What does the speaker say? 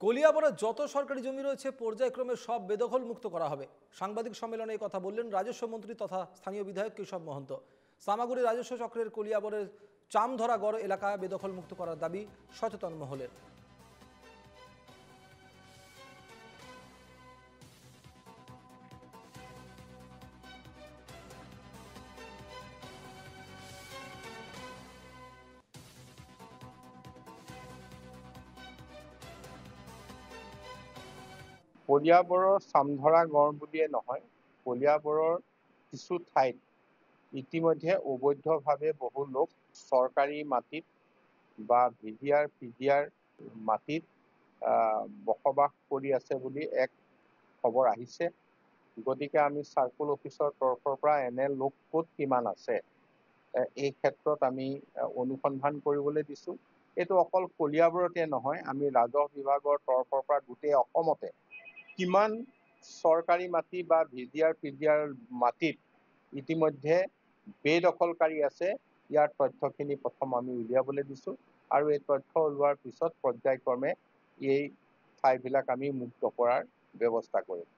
কলিয়াবরে যত সরকারি জমি রয়েছে পর্যায়ক্রমে সব বেদখল মুক্ত করা হবে। সাংবাদিক সম্মেলনে এই কথা বললেন রাজস্ব মন্ত্রী তথা স্থানীয় বিধায়ক কেশব মহন্ত। সামাগুড়ি রাজস্ব চক্রের কলিয়াবরের চামধরাগড় এলাকা বেদখল মুক্ত করার দাবি সচেতন মহলের। কলিয়াবৰৰ চামধৰা গড় বুলিয়ে নহয়, কলিয়াবৰৰ কিছু ঠাইত ইতিমধ্যে অবৈধভাৱে বহু লোক চৰকাৰী মাটিত বা ভিডিআৰ পিডিআৰ মাটিত বসবাস কৰি আছে বুলি এক খবৰ আহিছে। গতিকে আমি চাৰ্কুল অফিচৰ তৰফৰ পৰা এনে লোক ক'ত কিমান আছে এই ক্ষেত্ৰত আমি অনুসন্ধান কৰিবলৈ দিছোঁ। এইটো অকল কলিয়াবৰতে নহয়, আমি ৰাজহ বিভাগৰ তৰফৰ পৰা গোটেই অসমতে কিমান চৰকাৰী মাটি বা ভিডিআৰ পিডিআৰ মাটিত ইতিমধ্যে বেদখলকাৰী আছে ইয়াৰ তথ্যখিনি প্ৰথম আমি উলিয়াবলৈ দিছোঁ আৰু এই তথ্য ওলোৱাৰ পিছত পৰ্যায়ক্ৰমে এই ঠাইবিলাক আমি মুক্ত কৰাৰ ব্যৱস্থা কৰিম।